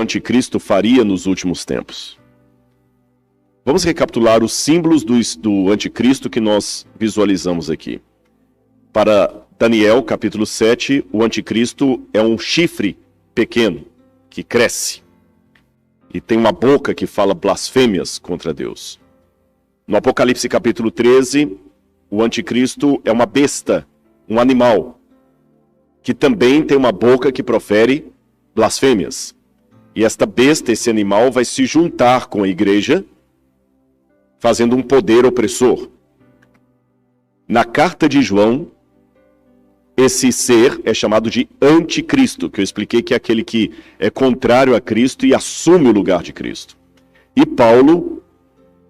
anticristo faria nos últimos tempos? Vamos recapitular os símbolos do anticristo que nós visualizamos aqui. Para Daniel, capítulo 7, o anticristo é um chifre pequeno, que cresce. E tem uma boca que fala blasfêmias contra Deus. No Apocalipse, capítulo 13, o anticristo é uma besta, um animal, que também tem uma boca que profere blasfêmias. E esta besta, esse animal, vai se juntar com a igreja, fazendo um poder opressor. Na carta de João, esse ser é chamado de anticristo, que eu expliquei que é aquele que é contrário a Cristo e assume o lugar de Cristo. E Paulo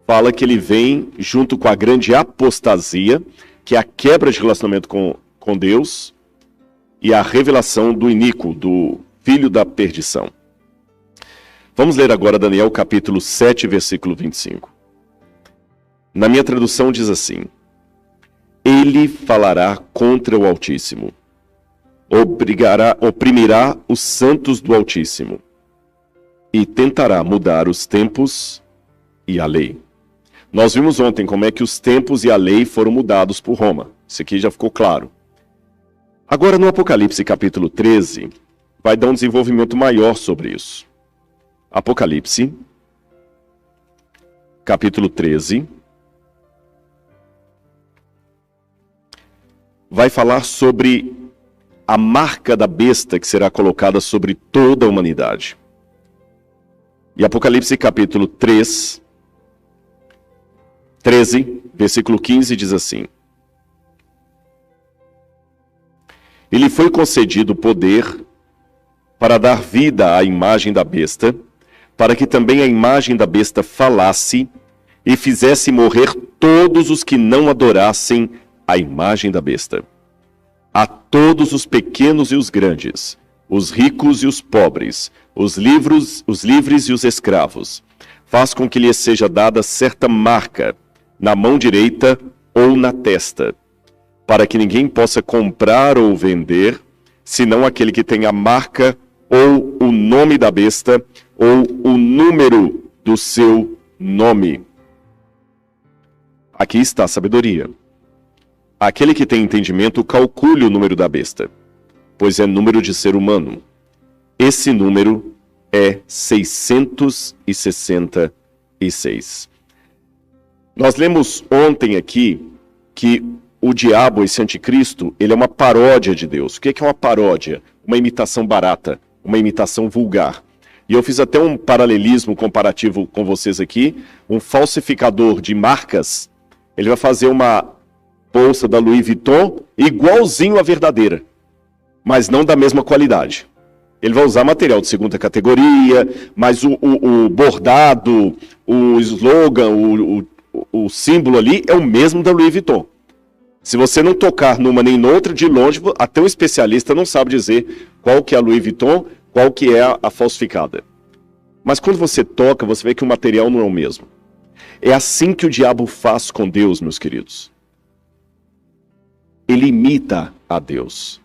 fala que ele vem junto com a grande apostasia, que é a quebra de relacionamento com Deus e a revelação do iníquo, do filho da perdição. Vamos ler agora Daniel capítulo 7, versículo 25. Na minha tradução diz assim: ele falará contra o Altíssimo, oprimirá os santos do Altíssimo e tentará mudar os tempos e a lei. Nós vimos ontem como é que os tempos e a lei foram mudados por Roma. Isso aqui já ficou claro. Agora no Apocalipse capítulo 13, vai dar um desenvolvimento maior sobre isso. Apocalipse, capítulo 13, vai falar sobre a marca da besta que será colocada sobre toda a humanidade. E Apocalipse capítulo 13, versículo 15 diz assim: ele foi concedido poder para dar vida à imagem da besta, para que também a imagem da besta falasse e fizesse morrer todos os que não adorassem a imagem da besta. A todos os pequenos e os grandes, os ricos e os pobres, os livres e os escravos, faz com que lhes seja dada certa marca na mão direita ou na testa, para que ninguém possa comprar ou vender, senão aquele que tem a marca ou o nome da besta ou o número do seu nome. Aqui está a sabedoria. Aquele que tem entendimento, calcule o número da besta, pois é número de ser humano. Esse número é 666. Nós lemos ontem aqui que o diabo, esse anticristo, ele é uma paródia de Deus. O que é uma paródia? Uma imitação barata, uma imitação vulgar. E eu fiz até um paralelismo comparativo com vocês aqui. Um falsificador de marcas, ele vai fazer uma bolsa da Louis Vuitton igualzinho à verdadeira, mas não da mesma qualidade. Ele vai usar material de segunda categoria, mas o bordado, o slogan, o símbolo ali é o mesmo da Louis Vuitton. Se você não tocar numa nem noutra, de longe, até um especialista não sabe dizer qual que é a Louis Vuitton, qual que é a falsificada. Mas quando você toca, você vê que o material não é o mesmo. É assim que o diabo faz com Deus, meus queridos. Ele imita a Deus,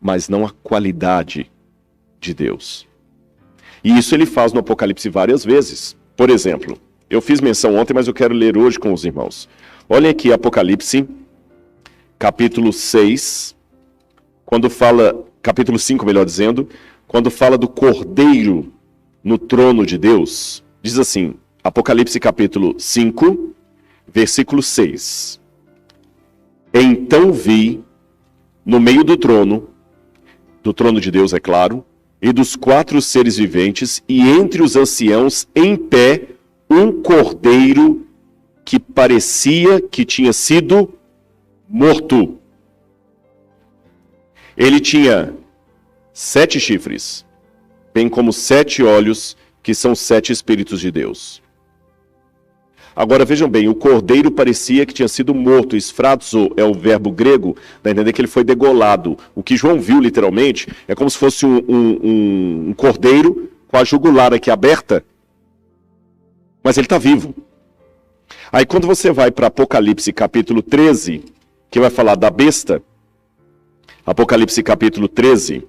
mas não a qualidade de Deus. E isso ele faz no Apocalipse várias vezes. Por exemplo, eu fiz menção ontem, mas eu quero ler hoje com os irmãos. Olhem aqui Apocalipse, capítulo 6, capítulo 5, melhor dizendo, quando fala do Cordeiro no trono de Deus, diz assim, Apocalipse capítulo 5, versículo 6. Então vi, no meio do trono de Deus, é claro, e dos 4 seres viventes, e entre os anciãos, em pé, um cordeiro que parecia que tinha sido morto. Ele tinha 7 chifres, bem como 7 olhos, que são 7 Espíritos de Deus. Agora vejam bem, o cordeiro parecia que tinha sido morto. Esfrazo é o verbo grego, dá a entender que ele foi degolado. O que João viu literalmente é como se fosse um cordeiro com a jugular aqui aberta, mas ele está vivo. Aí quando você vai para Apocalipse capítulo 13, que vai falar da besta, Apocalipse capítulo 13,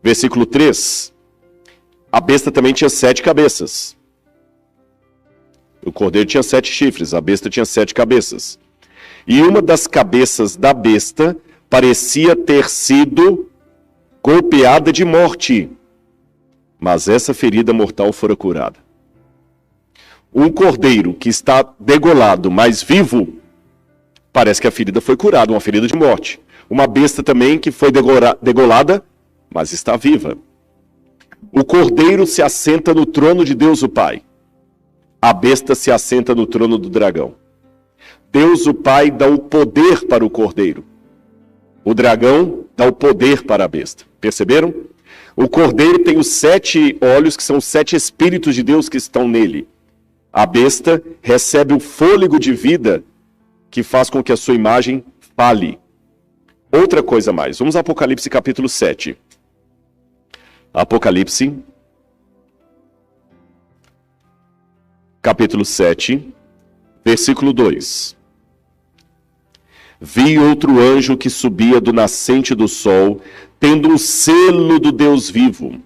versículo 3, A besta também tinha 7 cabeças. O cordeiro tinha 7 chifres, a besta tinha 7 cabeças. E uma das cabeças da besta parecia ter sido golpeada de morte, mas essa ferida mortal fora curada. Um cordeiro que está degolado, mas vivo, parece que a ferida foi curada, uma ferida de morte. Uma besta também que foi degolada, mas está viva. O cordeiro se assenta no trono de Deus o Pai. A besta se assenta no trono do dragão. Deus o Pai dá o poder para o cordeiro. O dragão dá o poder para a besta. Perceberam? O cordeiro tem os 7 olhos, que são os 7 espíritos de Deus que estão nele. A besta recebe o fôlego de vida que faz com que a sua imagem fale. Outra coisa mais. Vamos a Apocalipse capítulo 7. Apocalipse capítulo 7, versículo 2. Vi outro anjo que subia do nascente do sol, tendo um selo do Deus vivo.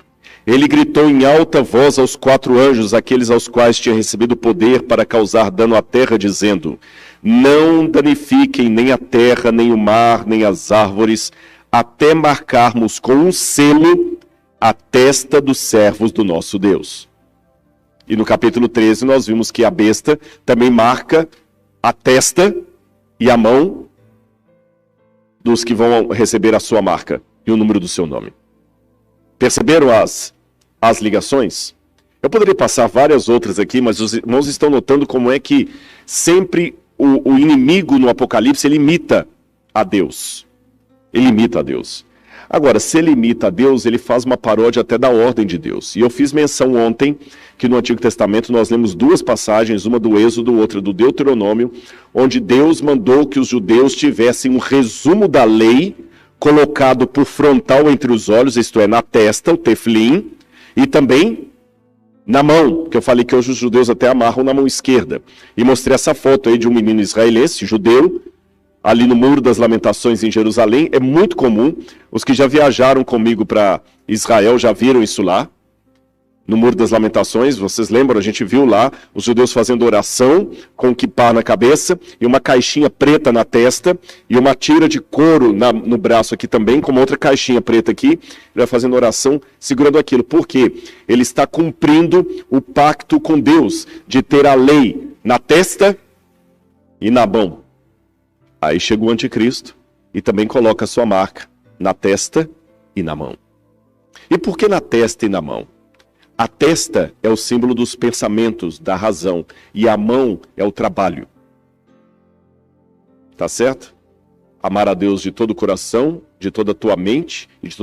Ele gritou em alta voz aos 4 anjos, aqueles aos quais tinha recebido poder para causar dano à terra, dizendo: não danifiquem nem a terra, nem o mar, nem as árvores, até marcarmos com um selo a testa dos servos do nosso Deus. E no capítulo 13 nós vimos que a besta também marca a testa e a mão dos que vão receber a sua marca e o número do seu nome. Perceberam as ligações? Eu poderia passar várias outras aqui, mas os irmãos estão notando como é que sempre o inimigo no Apocalipse, ele imita a Deus. Ele imita a Deus. Agora, se ele imita a Deus, ele faz uma paródia até da ordem de Deus. E eu fiz menção ontem que no Antigo Testamento nós lemos 2 passagens, uma do Êxodo, outra do Deuteronômio, onde Deus mandou que os judeus tivessem um resumo da lei colocado por frontal entre os olhos, isto é, na testa, o teflim, e também na mão, que eu falei que hoje os judeus até amarram na mão esquerda. E mostrei essa foto aí de um menino israelense, judeu, ali no Muro das Lamentações em Jerusalém. É muito comum, os que já viajaram comigo para Israel já viram isso lá, no Muro das Lamentações. Vocês lembram, a gente viu lá os judeus fazendo oração com um quipá na cabeça e uma caixinha preta na testa e uma tira de couro no braço aqui também, com uma outra caixinha preta aqui. Ele vai fazendo oração segurando aquilo. Por quê? Ele está cumprindo o pacto com Deus de ter a lei na testa e na mão. Aí chega o anticristo e também coloca a sua marca na testa e na mão. E por que na testa e na mão? A testa é o símbolo dos pensamentos, da razão, e a mão é o trabalho. Tá certo? Amar a Deus de todo o coração, de toda a tua mente, e de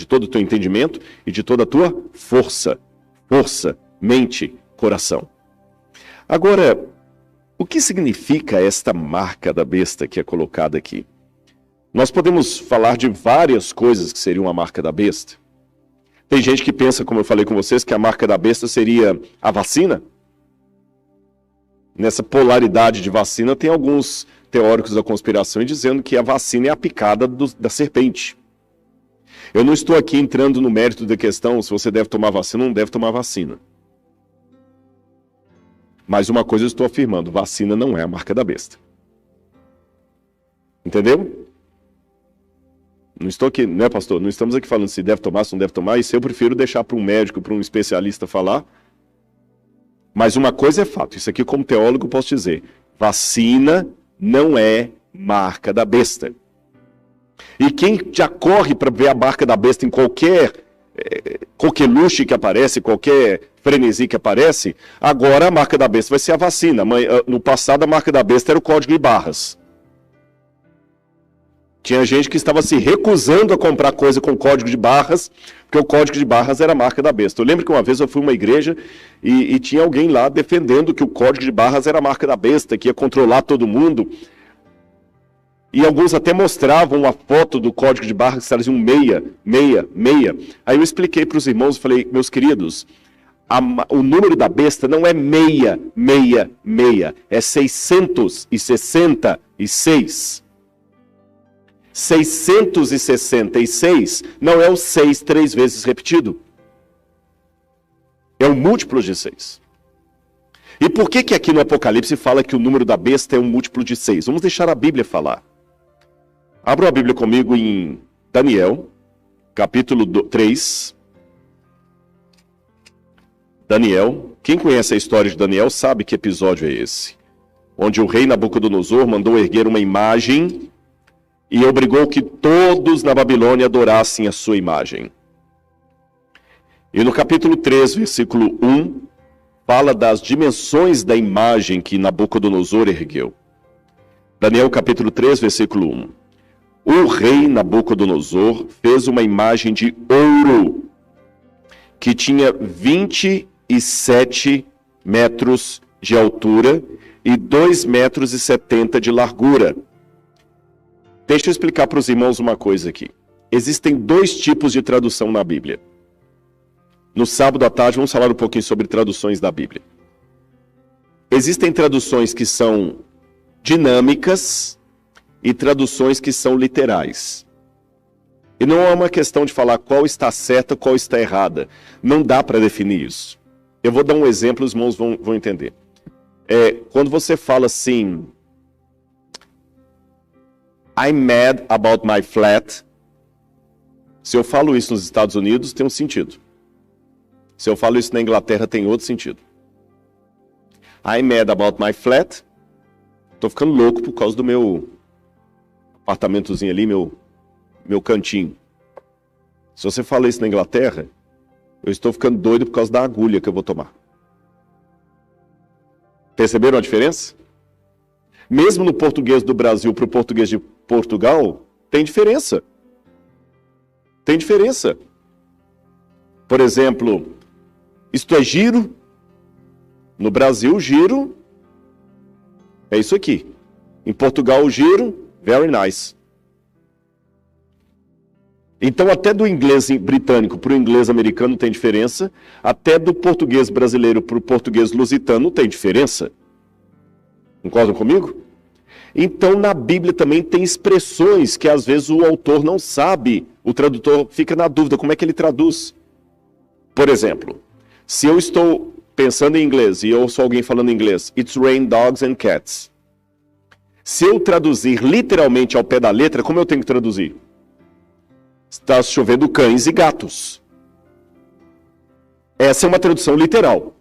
todo o teu entendimento e de toda a tua força. Força, mente, coração. Agora, o que significa esta marca da besta que é colocada aqui? Nós podemos falar de várias coisas que seriam a marca da besta. Tem gente que pensa, como eu falei com vocês, que a marca da besta seria a vacina. Nessa polaridade de vacina, tem alguns teóricos da conspiração dizendo que a vacina é a picada da serpente. Eu não estou aqui entrando no mérito da questão se você deve tomar vacina ou não deve tomar vacina. Mas uma coisa eu estou afirmando, vacina não é a marca da besta. Entendeu? Não estou aqui, né, pastor? Não estamos aqui falando se deve tomar, se não deve tomar. Isso eu prefiro deixar para um médico, para um especialista falar. Mas uma coisa é fato, isso aqui como teólogo eu posso dizer, vacina não é marca da besta. E quem já corre para ver a marca da besta em qualquer coqueluche que aparece, qualquer frenesi que aparece, agora a marca da besta vai ser a vacina. No passado a marca da besta era o código de barras. Tinha gente que estava se recusando a comprar coisa com código de barras, porque o código de barras era a marca da besta. Eu lembro que uma vez eu fui a uma igreja e tinha alguém lá defendendo que o código de barras era a marca da besta, que ia controlar todo mundo. E alguns até mostravam uma foto do código de barras que trazia um 666. Aí eu expliquei para os irmãos, falei, meus queridos, o número da besta não é 666, é 666. 666 não é o 6 3 vezes repetido. É um múltiplo de 6. E por que aqui no Apocalipse fala que o número da besta é um múltiplo de 6? Vamos deixar a Bíblia falar. Abra a Bíblia comigo em Daniel, capítulo 3. Daniel, quem conhece a história de Daniel sabe que episódio é esse. Onde o rei Nabucodonosor mandou erguer uma imagem e obrigou que todos na Babilônia adorassem a sua imagem. E no capítulo 3, versículo 1, fala das dimensões da imagem que Nabucodonosor ergueu. Daniel capítulo 3, versículo 1. O rei Nabucodonosor fez uma imagem de ouro que tinha 27 metros de altura e 2,70 metros de largura. Deixa eu explicar para os irmãos uma coisa aqui. Existem 2 tipos de tradução na Bíblia. No sábado à tarde vamos falar um pouquinho sobre traduções da Bíblia. Existem traduções que são dinâmicas e traduções que são literais. E não é uma questão de falar qual está certa, qual está errada. Não dá para definir isso. Eu vou dar um exemplo, os irmãos vão entender. Quando você fala assim, I'm mad about my flat. Se eu falo isso nos Estados Unidos, tem um sentido. Se eu falo isso na Inglaterra, tem outro sentido. I'm mad about my flat. Tô ficando louco por causa do meu apartamentozinho ali, meu cantinho. Se você fala isso na Inglaterra, eu estou ficando doido por causa da agulha que eu vou tomar. Perceberam a diferença? Mesmo no português do Brasil para o português de Portugal, tem diferença. Tem diferença. Por exemplo, isto é giro. No Brasil, giro é isso aqui. Em Portugal, giro, very nice. Então, até do inglês britânico para o inglês americano tem diferença. Até do português brasileiro para o português lusitano tem diferença. Concordam comigo? Então, na Bíblia também tem expressões que às vezes o autor não sabe. O tradutor fica na dúvida como é que ele traduz. Por exemplo, se eu estou pensando em inglês e eu ouço alguém falando em inglês, It's rain dogs and cats. Se eu traduzir literalmente ao pé da letra, como eu tenho que traduzir? Está chovendo cães e gatos. Essa é uma tradução literal.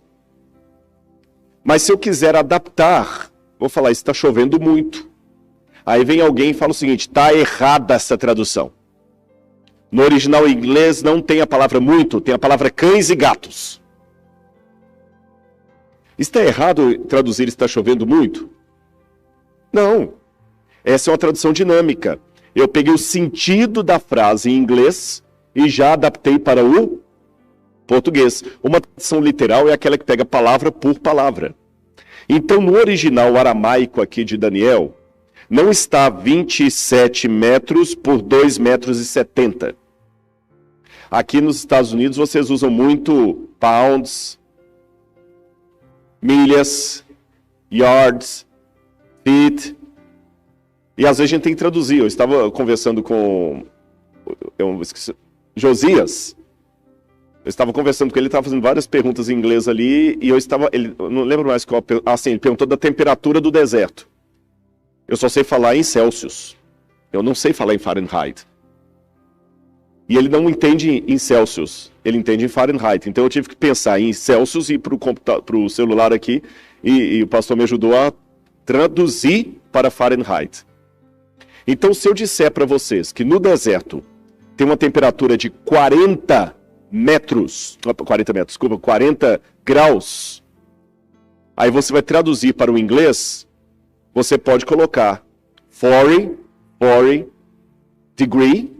Mas se eu quiser adaptar, vou falar, está chovendo muito. Aí vem alguém e fala o seguinte, está errada essa tradução. No original em inglês não tem a palavra muito, tem a palavra cães e gatos. Está errado traduzir está chovendo muito? Não. Essa é uma tradução dinâmica. Eu peguei o sentido da frase em inglês e já adaptei para o português. Uma tradução literal é aquela que pega palavra por palavra. Então, no original aramaico aqui de Daniel, não está 27 metros por 2,70 metros. Aqui nos Estados Unidos vocês usam muito pounds, milhas, yards, feet. E às vezes a gente tem que traduzir. Eu estava conversando com Josias. Eu estava conversando com ele, estava fazendo várias perguntas em inglês ali, e ele não lembro mais qual, ele perguntou da temperatura do deserto. Eu só sei falar em Celsius. Eu não sei falar em Fahrenheit. E ele não entende em Celsius, ele entende em Fahrenheit. Então eu tive que pensar em Celsius e ir para o celular aqui, e o pastor me ajudou a traduzir para Fahrenheit. Então, se eu disser para vocês que no deserto tem uma temperatura de 40 graus, aí você vai traduzir para o inglês, você pode colocar 40 degree,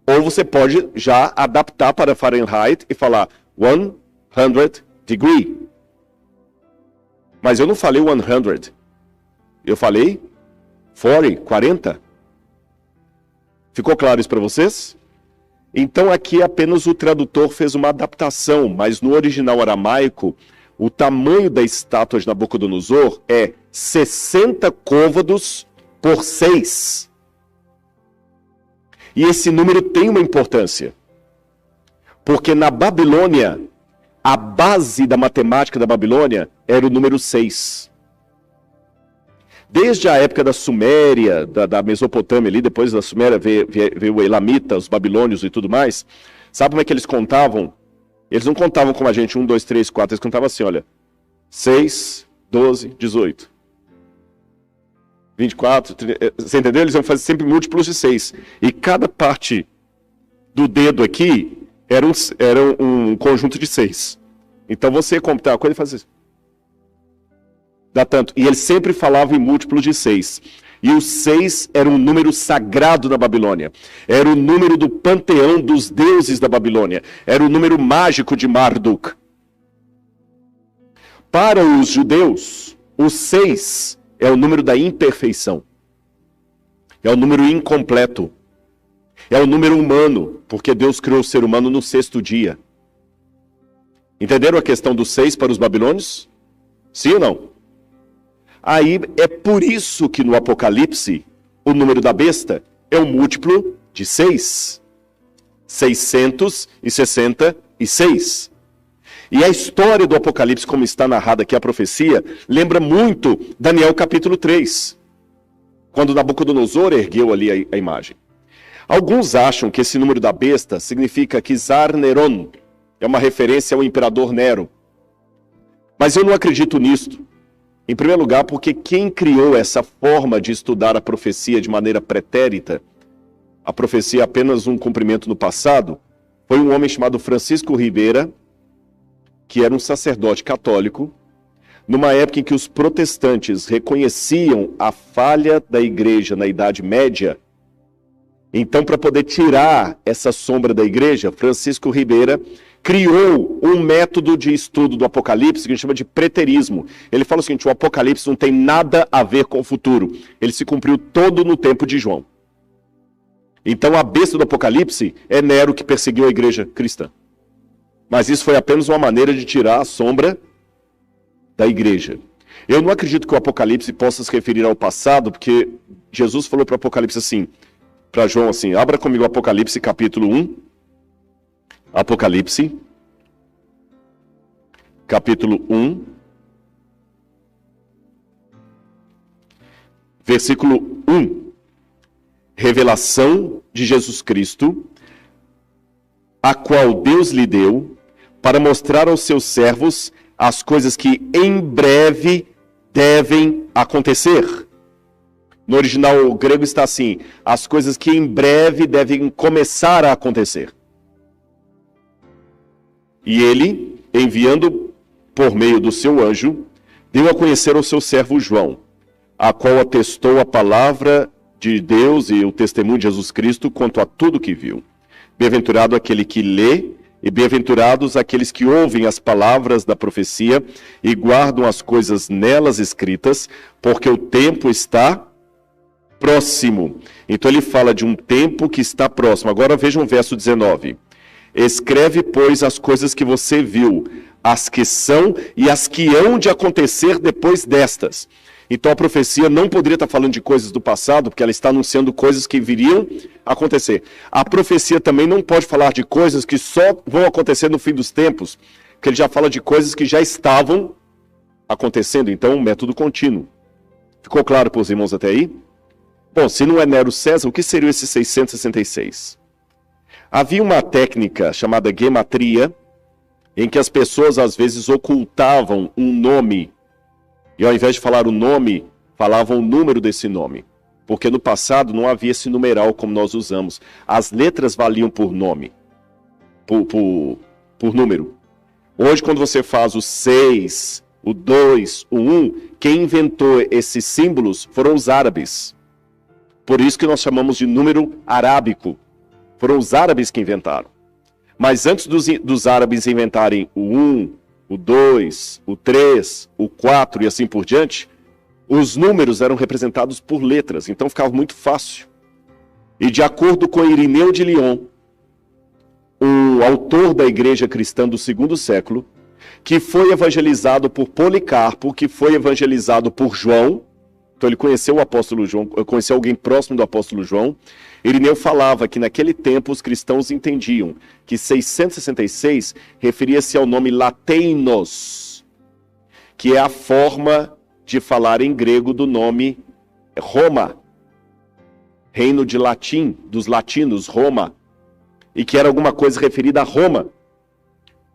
ou você pode já adaptar para Fahrenheit e falar 100 degree. Mas eu não falei 100, eu falei 40. Ficou claro isso para vocês? Então aqui apenas o tradutor fez uma adaptação, mas no original aramaico, o tamanho da estátua de Nabucodonosor é 60 côvados por 6. E esse número tem uma importância. Porque na Babilônia, A base da matemática da Babilônia era o número 6. Desde a época da Suméria, da Mesopotâmia ali, depois da Suméria veio o Elamita, os babilônios e tudo mais. Sabe como é que eles contavam? Eles não contavam como a gente, 1, 2, 3, 4, eles contavam assim, olha, 6, 12, 18, 24, 30, você entendeu? Eles iam fazer sempre múltiplos de 6. E cada parte do dedo aqui era um conjunto de 6. Então você ia computar uma coisa e fazia isso. Dá tanto. E eles sempre falavam em múltiplos de 6. E o 6 era um número sagrado na Babilônia. Era o número do panteão dos deuses da Babilônia. Era o número mágico de Marduk. Para os judeus, o 6 é o número da imperfeição. É o número incompleto. É o número humano, porque Deus criou o ser humano no 6º dia. Entenderam a questão do 6 para os babilônios? Sim ou não? Aí é por isso que no Apocalipse, o número da besta é um múltiplo de 6. 666. E a história do Apocalipse, como está narrada aqui a profecia, lembra muito Daniel capítulo 3, quando Nabucodonosor ergueu ali a imagem. Alguns acham que esse número da besta significa Kizar Neron, é uma referência ao imperador Nero. Mas eu não acredito nisto. Em primeiro lugar, porque quem criou essa forma de estudar a profecia de maneira pretérita, a profecia é apenas um cumprimento no passado, foi um homem chamado Francisco Ribeira, que era um sacerdote católico, numa época em que os protestantes reconheciam a falha da igreja na Idade Média. Então, para poder tirar essa sombra da igreja, Francisco Ribeira criou um método de estudo do Apocalipse que a gente chama de preterismo. Ele fala o seguinte: o Apocalipse não tem nada a ver com o futuro. Ele se cumpriu todo no tempo de João. Então, a besta do Apocalipse é Nero, que perseguiu a igreja cristã. Mas isso foi apenas uma maneira de tirar a sombra da igreja. Eu não acredito que o Apocalipse possa se referir ao passado, porque Jesus falou para o Apocalipse assim, para João assim, abra comigo o Apocalipse capítulo 1. Apocalipse, capítulo 1, versículo 1. Revelação de Jesus Cristo, a qual Deus lhe deu, para mostrar aos seus servos as coisas que em breve devem acontecer. No original grego está assim, as coisas que em breve devem começar a acontecer. E ele, enviando por meio do seu anjo, deu a conhecer ao seu servo João, a qual atestou a palavra de Deus e o testemunho de Jesus Cristo quanto a tudo que viu. Bem-aventurado aquele que lê, e bem-aventurados aqueles que ouvem as palavras da profecia e guardam as coisas nelas escritas, porque o tempo está próximo. Então ele fala de um tempo que está próximo. Agora vejam o verso 19. Escreve, pois, as coisas que você viu, as que são e as que hão de acontecer depois destas. Então a profecia não poderia estar falando de coisas do passado, porque ela está anunciando coisas que viriam a acontecer. A profecia também não pode falar de coisas que só vão acontecer no fim dos tempos, porque ele já fala de coisas que já estavam acontecendo. Então, um método contínuo. Ficou claro para os irmãos até aí? Bom, se não é Nero César, o que seria esse 666? Havia uma técnica chamada gematria, em que as pessoas às vezes ocultavam um nome, e ao invés de falar o nome, falavam o número desse nome. Porque no passado não havia esse numeral como nós usamos. As letras valiam por nome, por número. Hoje, quando você faz o 6, o 2, o 1, quem inventou esses símbolos foram os árabes. Por isso que nós chamamos de número arábico. Foram os árabes que inventaram. Mas antes dos árabes inventarem o 1, o 2, o 3, o 4 e assim por diante, os números eram representados por letras, então ficava muito fácil. E de acordo com Irineu de Lyon, o autor da igreja cristã do 2º século, que foi evangelizado por Policarpo, que foi evangelizado por João, Então ele conheceu o apóstolo João, conheceu alguém próximo do apóstolo João. Irineu falava que naquele tempo os cristãos entendiam que 666 referia-se ao nome lateinos, que é a forma de falar em grego do nome Roma, reino de latim, dos latinos, Roma, e que era alguma coisa referida a Roma.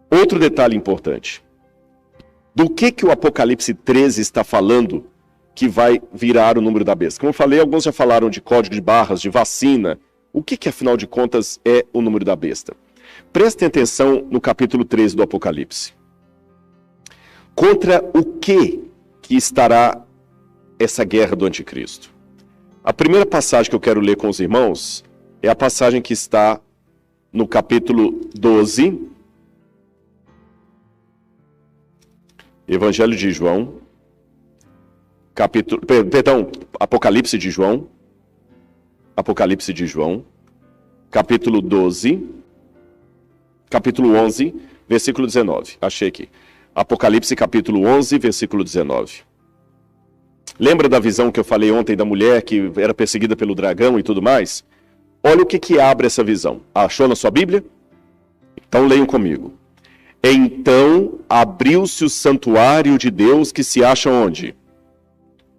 Outro detalhe importante. Do que o Apocalipse 13 está falando que vai virar o número da besta? Como eu falei, alguns já falaram de código de barras, de vacina. O que afinal de contas, é o número da besta? Prestem atenção no capítulo 13 do Apocalipse. Contra o que estará essa guerra do anticristo? A primeira passagem que eu quero ler com os irmãos é a passagem que está no capítulo 12, Evangelho de João, Apocalipse de João, capítulo 12, capítulo 11, versículo 19. Achei aqui. Apocalipse, capítulo 11, versículo 19. Lembra da visão que eu falei ontem da mulher que era perseguida pelo dragão e tudo mais? Olha o que abre essa visão. Achou na sua Bíblia? Então leiam comigo. Então abriu-se o santuário de Deus que se acha onde?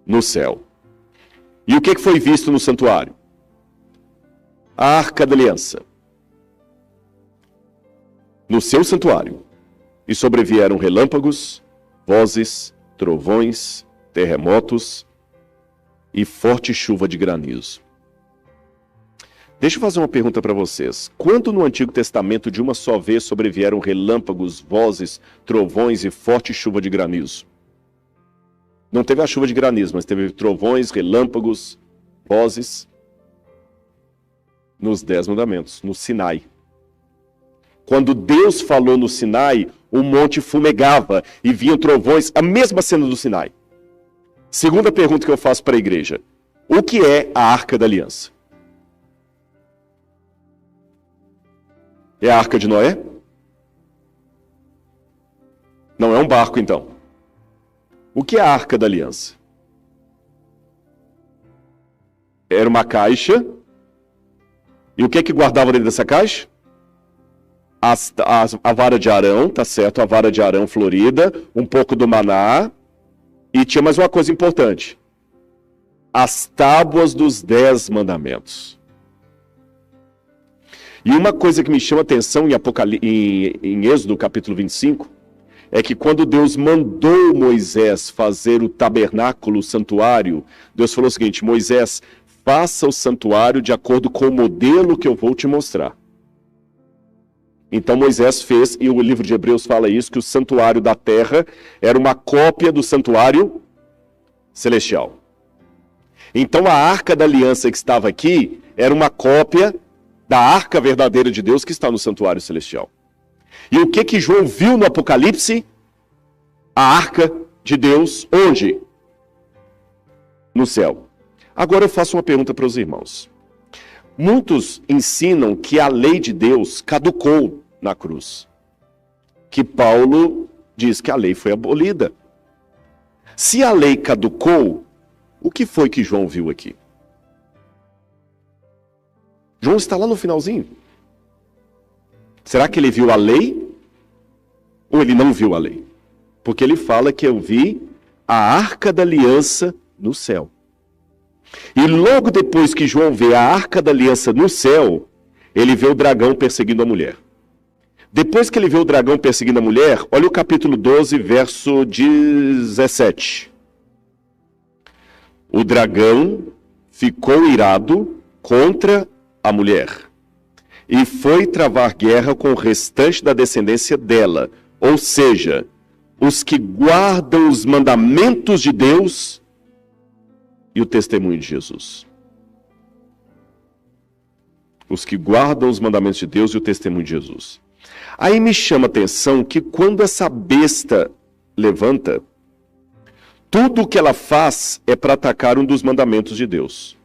No céu. E o que foi visto no santuário? A Arca da Aliança. No seu santuário. E sobrevieram relâmpagos, vozes, trovões, terremotos e forte chuva de granizo. Deixa eu fazer uma pergunta para vocês. Quando no Antigo Testamento de uma só vez sobrevieram relâmpagos, vozes, trovões e forte chuva de granizo? Não teve a chuva de granizo, mas teve trovões, relâmpagos, vozes nos 10 mandamentos, no Sinai. Quando Deus falou no Sinai, o monte fumegava e vinham trovões, a mesma cena do Sinai. Segunda pergunta que eu faço para a igreja. O que é a Arca da Aliança? É a Arca de Noé? Não é um barco, então. O que é a Arca da Aliança? Era uma caixa. E o que guardava dentro dessa caixa? A vara de Arão, tá certo? A vara de Arão florida, um pouco do maná. E tinha mais uma coisa importante. As tábuas dos 10 mandamentos. E uma coisa que me chama a atenção em Êxodo, capítulo 25, é que quando Deus mandou Moisés fazer o tabernáculo, o santuário, Deus falou o seguinte: Moisés, faça o santuário de acordo com o modelo que eu vou te mostrar. Então Moisés fez, e o livro de Hebreus fala isso, que o santuário da terra era uma cópia do santuário celestial. Então a Arca da Aliança que estava aqui era uma cópia da Arca verdadeira de Deus que está no santuário celestial. E o que João viu no Apocalipse? A Arca de Deus, onde? No céu. Agora eu faço uma pergunta para os irmãos. Muitos ensinam que a lei de Deus caducou na cruz. Que Paulo diz que a lei foi abolida. Se a lei caducou, o que foi que João viu aqui? João está lá no finalzinho. Será que ele viu a lei? Ou ele não viu a lei? Porque ele fala que eu vi a Arca da Aliança no céu. E logo depois que João vê a Arca da Aliança no céu, ele vê o dragão perseguindo a mulher. Depois que ele vê o dragão perseguindo a mulher, olha o capítulo 12, verso 17. O dragão ficou irado contra a mulher e foi travar guerra com o restante da descendência dela, ou seja, os que guardam os mandamentos de Deus e o testemunho de Jesus. Os que guardam os mandamentos de Deus e o testemunho de Jesus. Aí me chama a atenção que quando essa besta levanta, tudo o que ela faz é para atacar um dos mandamentos de Deus.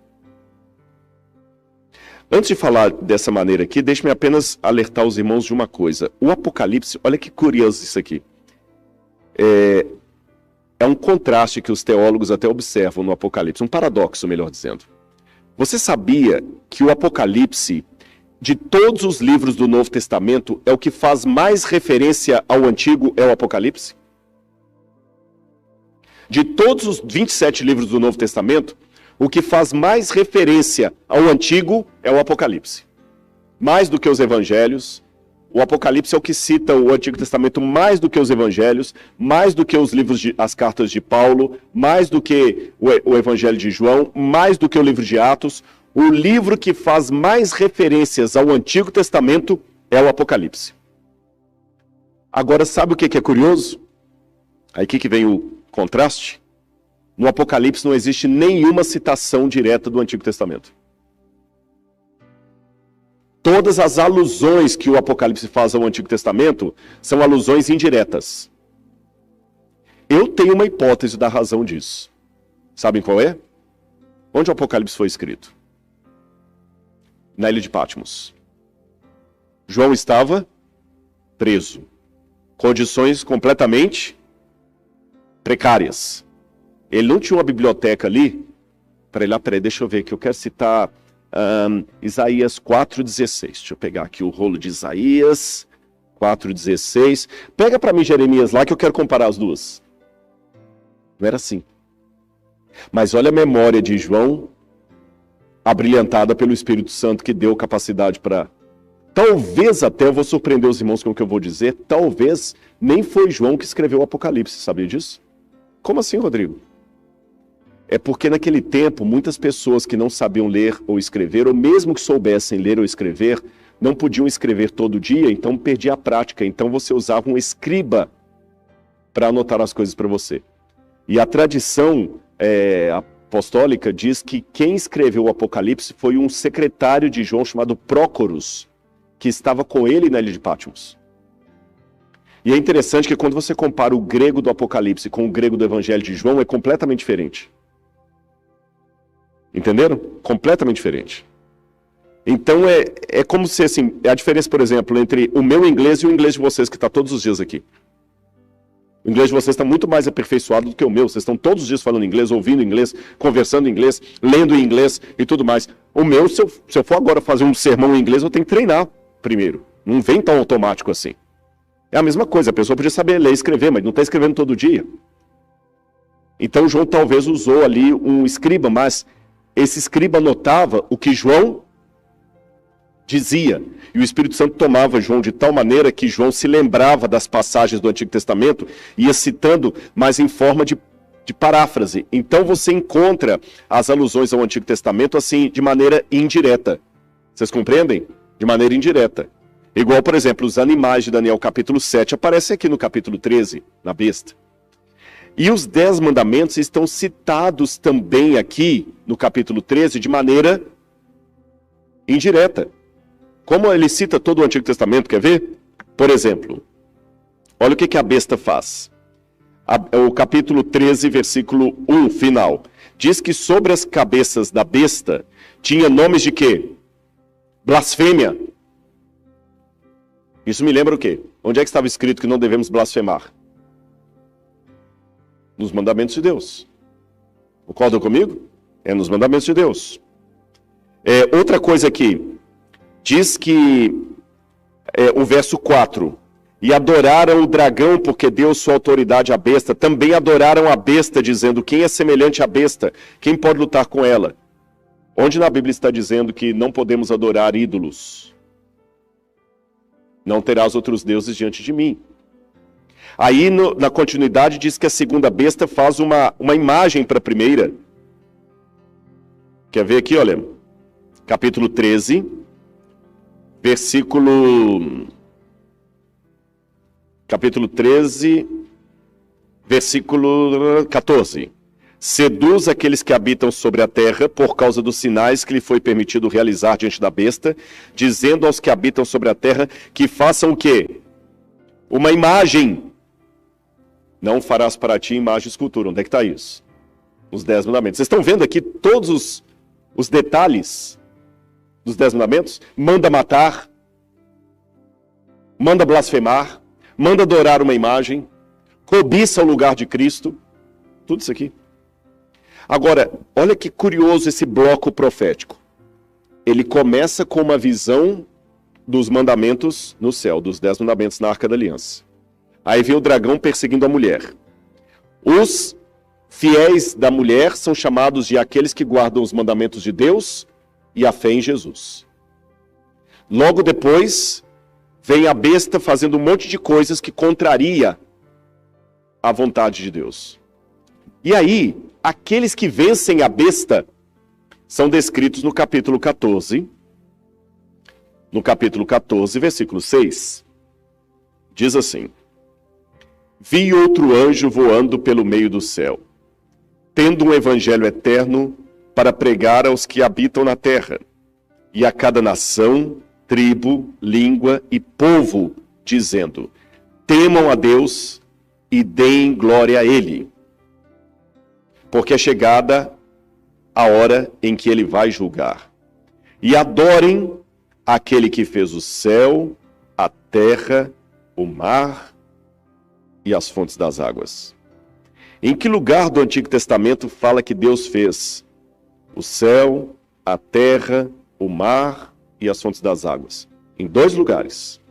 Antes de falar dessa maneira aqui, deixe-me apenas alertar os irmãos de uma coisa. O Apocalipse, olha que curioso isso aqui. é um contraste que os teólogos até observam no Apocalipse, um paradoxo, melhor dizendo. Você sabia que o Apocalipse, de todos os livros do Novo Testamento, é o que faz mais referência ao Antigo, é o Apocalipse? De todos os 27 livros do Novo Testamento, o que faz mais referência ao Antigo é o Apocalipse. Mais do que os Evangelhos, o Apocalipse é o que cita o Antigo Testamento mais do que os Evangelhos, mais do que os livros, as cartas de Paulo, mais do que o Evangelho de João, mais do que o livro de Atos. O livro que faz mais referências ao Antigo Testamento é o Apocalipse. Agora, sabe o que é curioso? Aí que vem o contraste. No Apocalipse não existe nenhuma citação direta do Antigo Testamento. Todas as alusões que o Apocalipse faz ao Antigo Testamento são alusões indiretas. Eu tenho uma hipótese da razão disso. Sabem qual é? Onde o Apocalipse foi escrito? Na ilha de Patmos. João estava preso. Condições completamente precárias. Ele não tinha uma biblioteca ali. Peraí, deixa eu ver que eu quero citar Isaías 4,16. Deixa eu pegar aqui o rolo de Isaías 4,16. Pega para mim Jeremias lá que eu quero comparar as duas. Não era assim. Mas olha a memória de João, abrilhantada pelo Espírito Santo, que deu capacidade para... Talvez até, eu vou surpreender os irmãos com o que eu vou dizer, talvez nem foi João que escreveu o Apocalipse, sabia disso? Como assim, Rodrigo? É porque naquele tempo, muitas pessoas que não sabiam ler ou escrever, ou mesmo que soubessem ler ou escrever, não podiam escrever todo dia, então perdia a prática. Então você usava um escriba para anotar as coisas para você. E a tradição apostólica diz que quem escreveu o Apocalipse foi um secretário de João chamado Prócoros, que estava com ele na ilha de Patmos. E é interessante que quando você compara o grego do Apocalipse com o grego do Evangelho de João, é completamente diferente. Entenderam? Completamente diferente. Então é como se, assim, a diferença, por exemplo, entre o meu inglês e o inglês de vocês, que está todos os dias aqui. O inglês de vocês está muito mais aperfeiçoado do que o meu. Vocês estão todos os dias falando inglês, ouvindo inglês, conversando em inglês, lendo em inglês e tudo mais. O meu, se eu for agora fazer um sermão em inglês, eu tenho que treinar primeiro. Não vem tão automático assim. É a mesma coisa, a pessoa podia saber ler e escrever, mas não está escrevendo todo dia. Então João talvez usou ali um escriba, mas esse escriba anotava o que João dizia. E o Espírito Santo tomava João de tal maneira que João se lembrava das passagens do Antigo Testamento e ia citando, mas em forma de paráfrase. Então você encontra as alusões ao Antigo Testamento assim, de maneira indireta. Vocês compreendem? De maneira indireta. Igual, por exemplo, os animais de Daniel capítulo 7 aparecem aqui no capítulo 13, na besta. E os 10 mandamentos estão citados também aqui no capítulo 13 de maneira indireta. Como ele cita todo o Antigo Testamento, quer ver? Por exemplo, olha o que a besta faz. O capítulo 13, versículo 1, final. Diz que sobre as cabeças da besta tinha nomes de quê? Blasfêmia. Isso me lembra o quê? Onde é que estava escrito que não devemos blasfemar? Nos mandamentos de Deus. Concordam comigo? É nos mandamentos de Deus. Outra coisa aqui. Diz que, o verso 4, e adoraram o dragão porque deu sua autoridade à besta. Também adoraram a besta, dizendo, quem é semelhante à besta? Quem pode lutar com ela? Onde na Bíblia está dizendo que não podemos adorar ídolos? Não terás outros deuses diante de mim. Aí, na continuidade, diz que a segunda besta faz uma imagem para a primeira. Quer ver aqui, olha. Capítulo 13, capítulo 13, versículo 14. Seduz aqueles que habitam sobre a terra por causa dos sinais que lhe foi permitido realizar diante da besta, dizendo aos que habitam sobre a terra que façam o quê? Uma imagem. Não farás para ti imagem e escultura. Onde é que está isso? Os 10 mandamentos. Vocês estão vendo aqui todos os detalhes dos 10 mandamentos? Manda matar, manda blasfemar, manda adorar uma imagem, cobiça o lugar de Cristo. Tudo isso aqui. Agora, olha que curioso esse bloco profético. Ele começa com uma visão dos mandamentos no céu, dos 10 mandamentos na Arca da Aliança. Aí vem o dragão perseguindo a mulher. Os fiéis da mulher são chamados de aqueles que guardam os mandamentos de Deus e a fé em Jesus. Logo depois, vem a besta fazendo um monte de coisas que contraria a vontade de Deus. E aí, aqueles que vencem a besta são descritos no capítulo 14. No capítulo 14, versículo 6, diz assim: Vi outro anjo voando pelo meio do céu, tendo um evangelho eterno para pregar aos que habitam na terra, e a cada nação, tribo, língua e povo, dizendo: Temam a Deus e deem glória a Ele, porque é chegada a hora em que Ele vai julgar. E adorem aquele que fez o céu, a terra, o mar e as fontes das águas. Em que lugar do Antigo Testamento fala que Deus fez o céu, a terra, o mar e as fontes das águas? Em 2 lugares.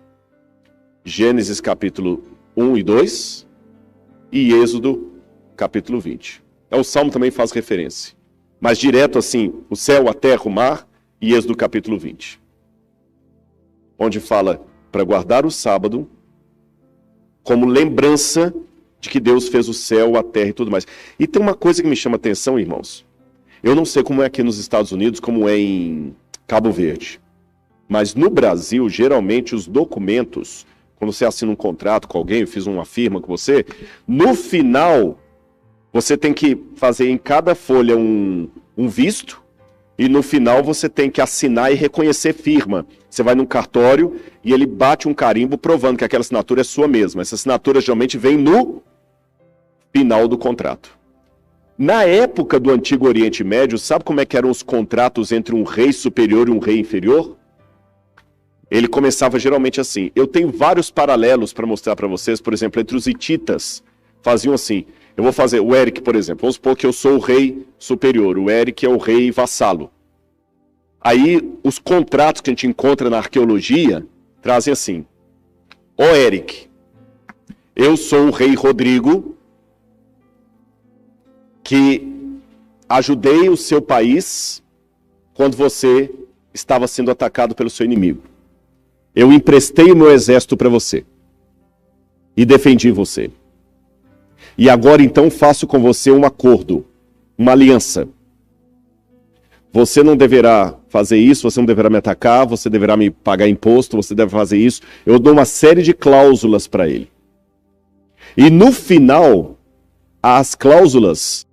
Gênesis capítulo 1 e 2 e Êxodo capítulo 20. O Salmo também faz referência. Mas direto assim, o céu, a terra, o mar e Êxodo capítulo 20. Onde fala para guardar o sábado como lembrança de que Deus fez o céu, a terra e tudo mais. E tem uma coisa que me chama atenção, irmãos. Eu não sei como é aqui nos Estados Unidos, como é em Cabo Verde. Mas no Brasil, geralmente, os documentos, quando você assina um contrato com alguém, eu fiz uma firma com você, no final, você tem que fazer em cada folha um visto, e no final você tem que assinar e reconhecer firma. Você vai num cartório e ele bate um carimbo provando que aquela assinatura é sua mesma. Essa assinatura geralmente vem no final do contrato. Na época do Antigo Oriente Médio, sabe como é que eram os contratos entre um rei superior e um rei inferior? Ele começava geralmente assim. Eu tenho vários paralelos para mostrar para vocês, por exemplo, entre os hititas. Faziam assim. Eu vou fazer o Eric, por exemplo. Vamos supor que eu sou o rei superior. O Eric é o rei vassalo. Aí, os contratos que a gente encontra na arqueologia trazem assim. Ó Eric, eu sou o rei Rodrigo, que ajudei o seu país quando você estava sendo atacado pelo seu inimigo. Eu emprestei o meu exército para você e defendi você. E agora então faço com você um acordo, uma aliança. Você não deverá fazer isso, você não deverá me atacar, você deverá me pagar imposto, você deve fazer isso. Eu dou uma série de cláusulas para ele. E no final, as cláusulas